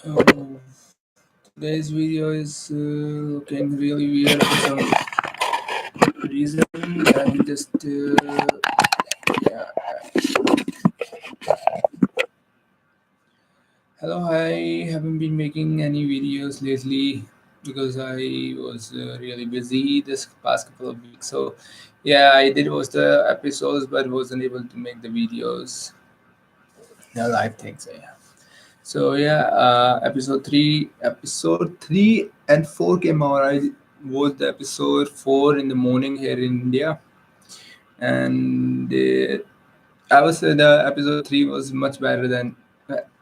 Oh, today's video is looking really weird for some reason. Let me just yeah. Hello, I haven't been making any videos lately because I was really busy this past couple of weeks. So yeah, I did watch the episodes, but wasn't able to make the videos, the live things. So, yeah. So yeah, episode three and four came out. I watched the episode four in the morning here in India, and I would say the episode three was much better than.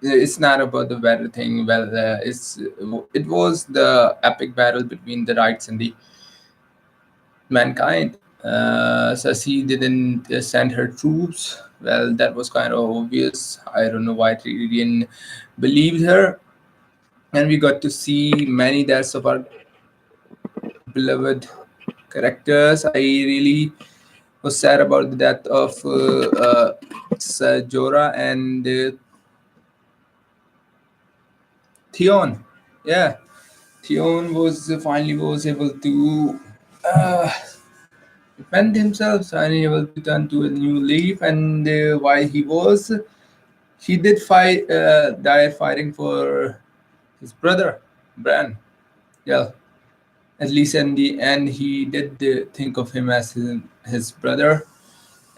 It's not about the better thing. Well, it was the epic battle between the rights and the mankind. Sasi didn't send her troops. Well, that was kind of obvious. I don't know why Tyrion believed her, and we got to see many deaths of our beloved characters. I really was sad about the death of Jorah and Theon. Yeah, Theon was finally able to uh, defend himself, finally able to turn to a new leaf. And while he did die fighting for his brother, Bran. Yeah, at least in the end, he did think of him as his brother.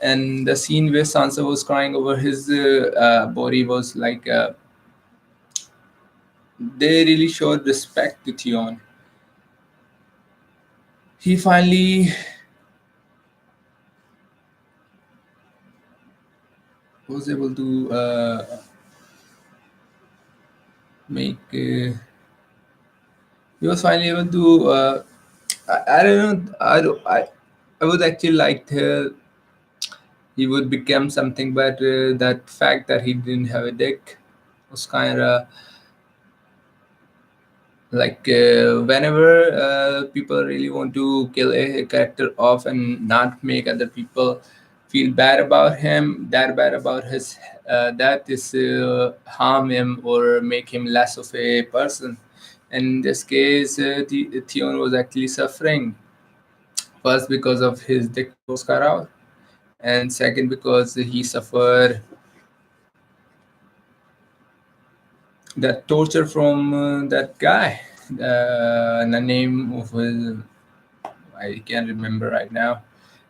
And the scene where Sansa was crying over his body was like they really showed respect to Theon. He finally was able to make. He was finally able to. I don't know. I would actually like he would become something, but that fact that he didn't have a dick was kind of like whenever people really want to kill a character off and not make other people feel bad about him, that bad about his that is harm him or make him less of a person. In this case, Theon was actually suffering, first because of his dick was cut out, and second because he suffered that torture from that guy. The name of his, I can't remember right now.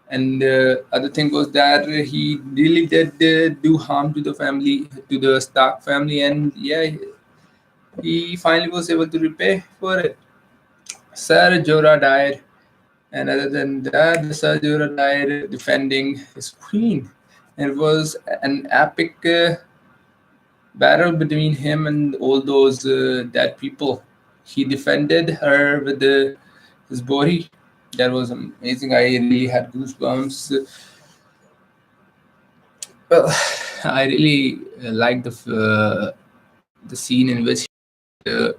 And other thing was that he really did do harm to the family, to the Stark family, and yeah, he finally was able to repay for it. Sir Jorah died, and other than that, the Sir Jorah died defending his queen. It was an epic battle between him and all those dead people. He defended her with his body. That was amazing. I really had goosebumps. Well, I really like the scene in which he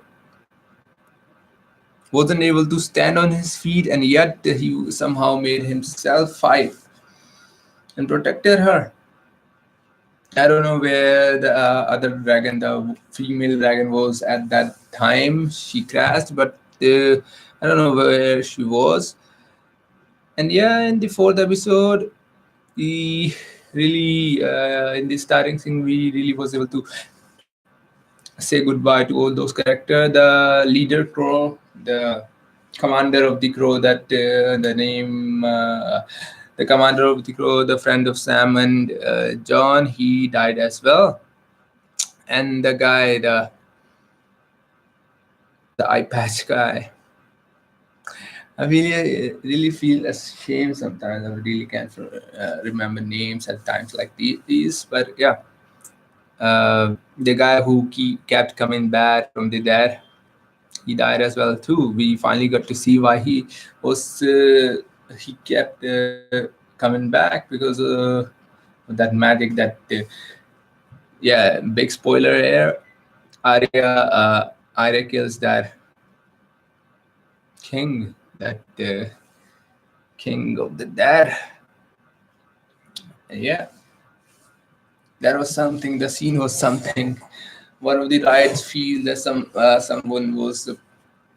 wasn't able to stand on his feet, and yet he somehow made himself fight and protected her. I don't know where the other dragon, the female dragon, was at that time. She crashed, but I don't know where she was. And yeah, in the fourth episode, we really, in the starting scene, we really was able to say goodbye to all those characters. The leader crow, the commander of the crow, that the name, the commander of the crow, the friend of Sam and John, he died as well. And the guy, the eye patch guy, I really feel ashamed sometimes. I really can't remember names at times like these. But yeah, the guy who kept coming back from the dead, he died as well too. We finally got to see why he kept coming back because of that magic. Yeah, big spoiler here. Arya kills that king, that king of the dead. Yeah, that was something. The scene was something. one of the riots feel that someone was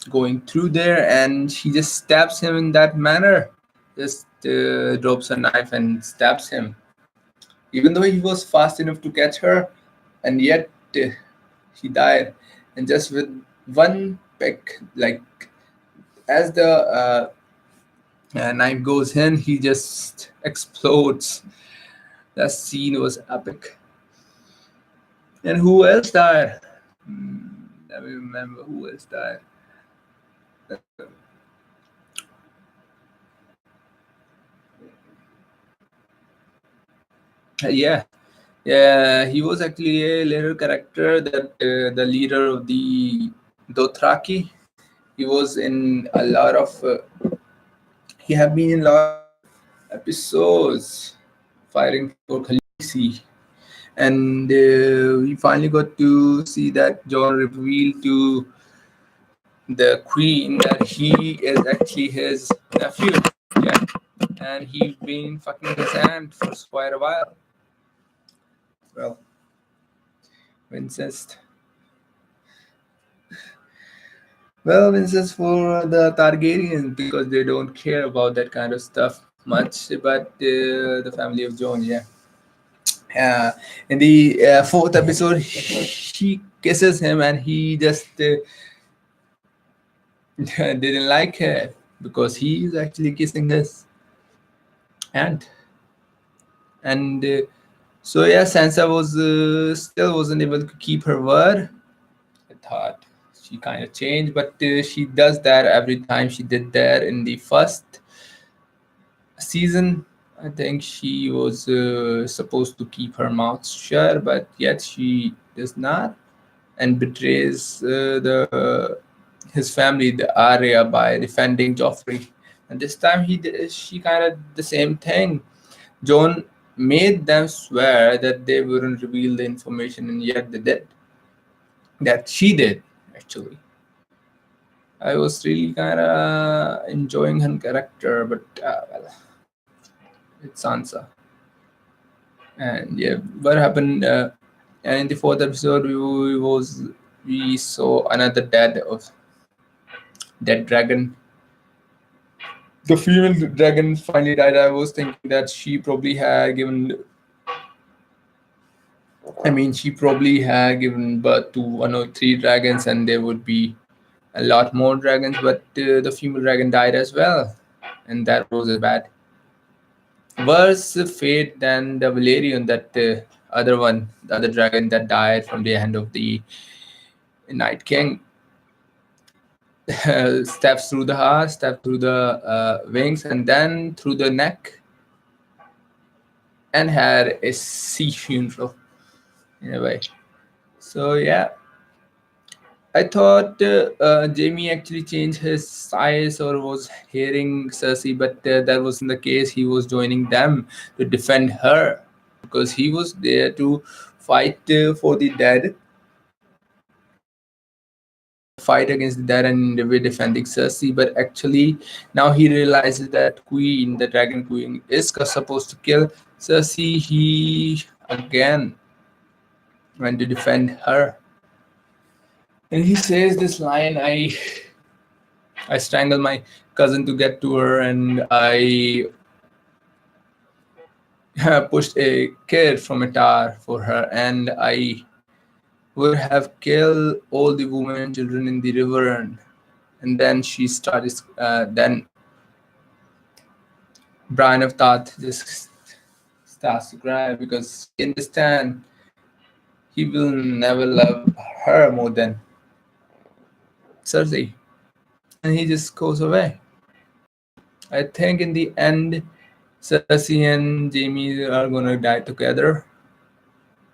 going through there, and she just stabs him in that manner. Just drops a knife and stabs him, even though he was fast enough to catch her, and yet he died. And just with one peck, like as the knife goes in, he just explodes. That scene was epic. And who else died? Let me remember who else died. Yeah, yeah, he was actually a later character that the leader of the Dothraki. He was in a lot of. He have been in a lot of episodes fighting for Khaleesi, and we finally got to see that John revealed to the queen that he is actually his nephew. Yeah, and he's been fucking his aunt for quite a while. Well, incest. Well, incest for the Targaryens because they don't care about that kind of stuff much. But the family of Jon, yeah. In the fourth episode, she kisses him, and he just didn't like her because he is actually kissing his aunt. And so yeah, Sansa was still wasn't able to keep her word. I thought she kind of changed, but she does that every time. She did that in the first season. I think she was supposed to keep her mouth shut, but yet she does not, and betrays the his family, the Arya, by defending Joffrey. And this time she kind of did the same thing. John made them swear that they wouldn't reveal the information, and yet they did. That she did, actually. I was really kind of enjoying her character, but well, it's Sansa. And yeah, what happened? And in the fourth episode, we saw another dead dragon. The female dragon finally died. I was thinking that she probably had given. I mean, she probably had given birth to one or three dragons, and there would be a lot more dragons. But the female dragon died as well, and that was a bad, worse fate than the Valerian, that other one, the other dragon that died from the hand of the Night King. Steps through the heart, steps through the wings, and then through the neck, and had a sea funeral in a way. So yeah, I thought Jamie actually changed his size or was hearing Cersei, but that wasn't the case. He was joining them to defend her because he was there to fight for the dead, fight against the dead, and they were defending Cersei. But actually, now he realizes that Queen, the Dragon Queen, is supposed to kill Cersei. He again went to defend her. And he says this line, I strangled my cousin to get to her, and I pushed a kid from a tower for her, and I would have killed all the women and children in the river. And then she started, then Brian of Tarth just starts to cry because he understands he will never love her more than Cersei. And he just goes away. I think in the end, Cersei and Jaime are gonna die together.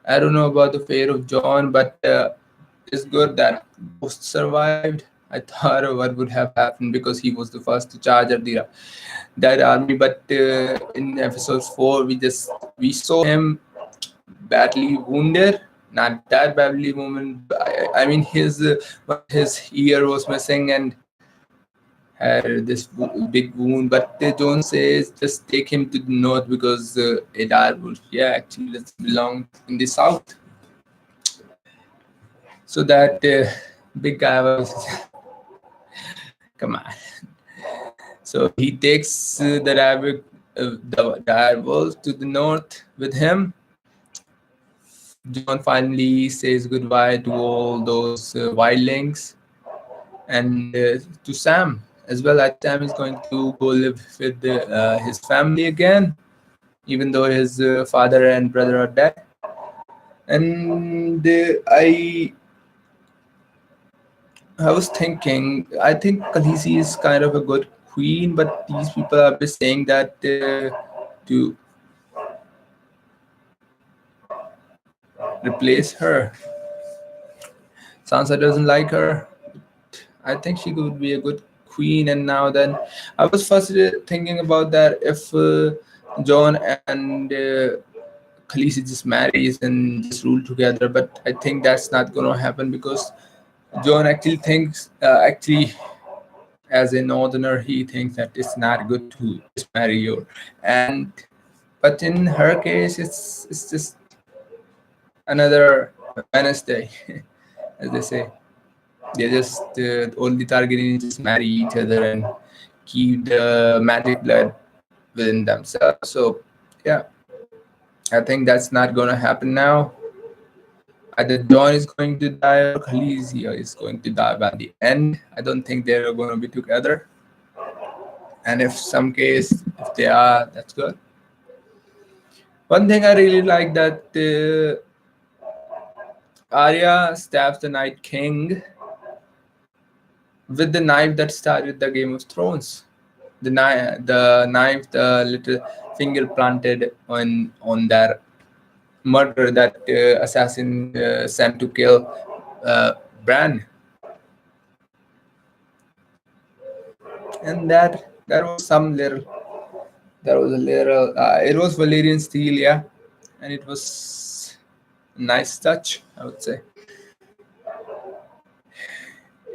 I don't know about the fate of Jon, but it's good that Ghost survived. I thought what would have happened because he was the first to charge at the that army. But in episode 4, we saw him badly wounded. Not that badly wounded. I mean, his ear was missing and had this big wound. But Jon says just take him to the north because Adar Wolf, yeah, actually, let's belong in the south. So that big guy was, come on. So he takes the dire wolf to the north with him. John finally says goodbye to all those wildlings and to Sam as well. Sam is going to go live with his family again, even though his father and brother are dead. And I was thinking, I think Khaleesi is kind of a good queen, but these people are just saying that to replace her. Sansa doesn't like her. I think she could be a good queen. And now then, I was first thinking about that if John and Khaleesi just marries and just rule together, but I think that's not gonna happen because John actually thinks as a northerner he thinks that it's not good to just marry you, and but in her case it's just another Wednesday, as they say. They just only targeting just marry each other and keep the magic blood within themselves. So yeah, I think that's not gonna happen now. Either John is going to die or Khaleesi is going to die by the end. I don't think they're gonna be together. And if some case if they are, that's good. One thing I really like that Arya stabs the Night King with the knife that started the Game of Thrones. The little finger planted on that murderer that assassin sent to kill Bran, and that was some little. That was a little. It was Valyrian steel, yeah, and it was a nice touch, I would say.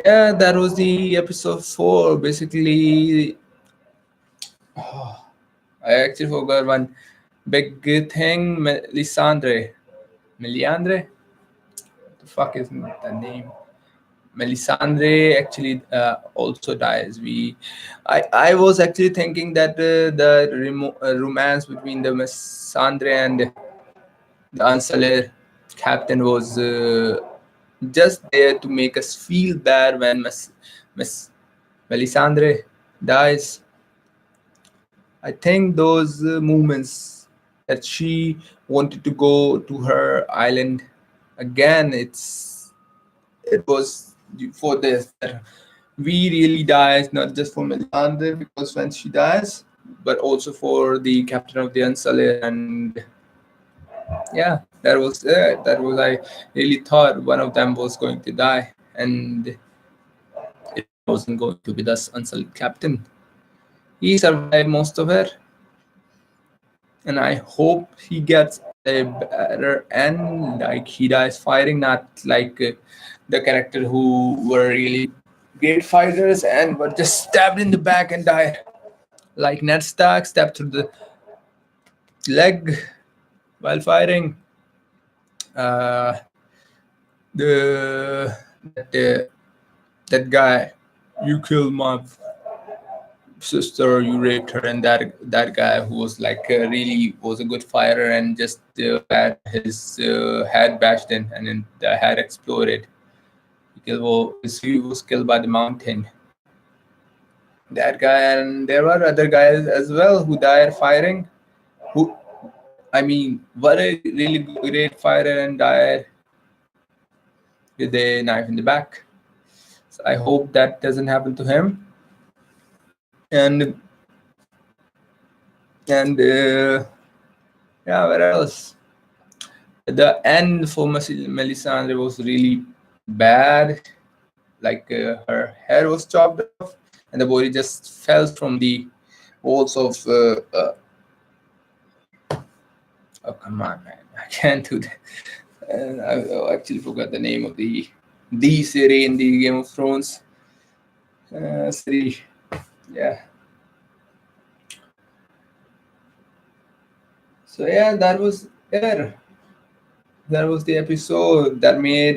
Yeah, that was the episode 4. Basically, I actually forgot one big thing. Melisandre. What the fuck is the name? Melisandre actually also dies. I was actually thinking that the romance between the Melisandre and the Unsullied captain was just there to make us feel bad when Miss Melisandre dies. I think those moments that she wanted to go to her island again, it was for this that we really dies not just for Melisandre because when she dies, but also for the captain of the Unsullied. And yeah, that was I really thought one of them was going to die, and it wasn't going to be the Unsullied captain. He survived most of it, and I hope he gets a better end. Like he dies fighting, not like the character who were really great fighters and were just stabbed in the back and died. Like Ned Stark stabbed through the leg while fighting. Uh, the that that guy, you killed my sister, you raped her, and that guy who was like really was a good fighter and just had his head bashed in and then the head exploded. He was killed by the mountain. That guy, and there were other guys as well who died fighting. Who, I mean, were a really great fighter and died with a knife in the back. So I hope that doesn't happen to him. And yeah, what else? The end for Melisandre was really bad. Like her hair was chopped off, and the body just fell from the walls of. Oh come on, man! I can't do that. I actually forgot the name of the city in the Game of Thrones. City, yeah. So yeah, that was there. That was the episode that made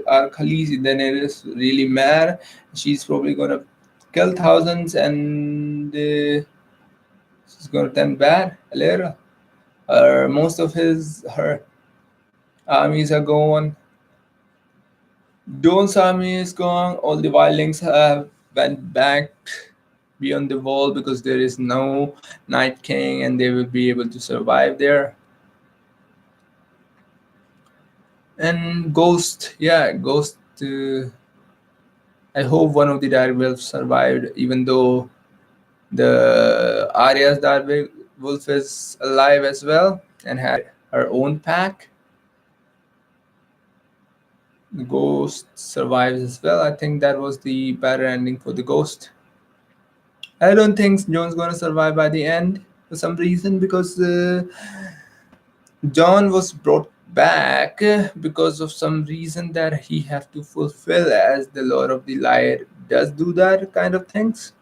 our Khaleesi Daenerys really mad. She's probably gonna kill thousands and she's gonna turn bad later. Most of her armies are gone. Dawn's army is gone. All the wildlings have went back beyond the wall because there is no Night King and they will be able to survive there. And Ghost, yeah, Ghost. I hope one of the direwolves survived, even though the Arya's direwolf is alive as well and had her own pack. The Ghost survives as well. I think that was the better ending for the Ghost. I don't think John's gonna survive by the end for some reason because John was brought back because of some reason that he have to fulfill, as the Lord of the Light does do that kind of things.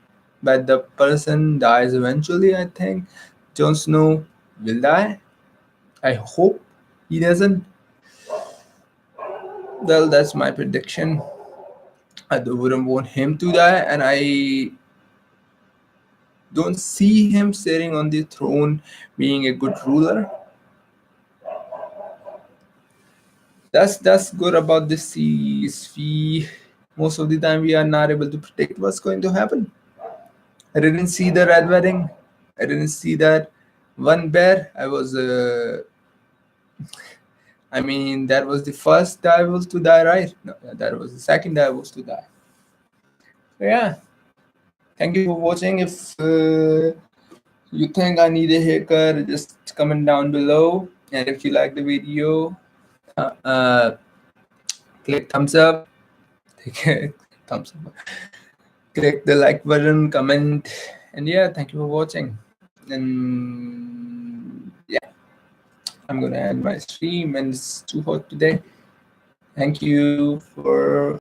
But the person dies eventually, I think. Jon Snow will die. I hope he doesn't. Well, that's my prediction. I wouldn't want him to die, and I don't see him sitting on the throne being a good ruler. That's good about this series. We most of the time we are not able to predict what's going to happen. I didn't see the red wedding. I didn't see that one bear. I mean, that was the first divers to die, right? No, that was the second divers to die. So yeah, thank you for watching. If you think I need a haircut, just comment down below. And if you like the video, click thumbs up. Thumbs up. Click the like button, comment, and yeah, thank you for watching. And yeah, I'm gonna end my stream, and it's too hot today. Thank you for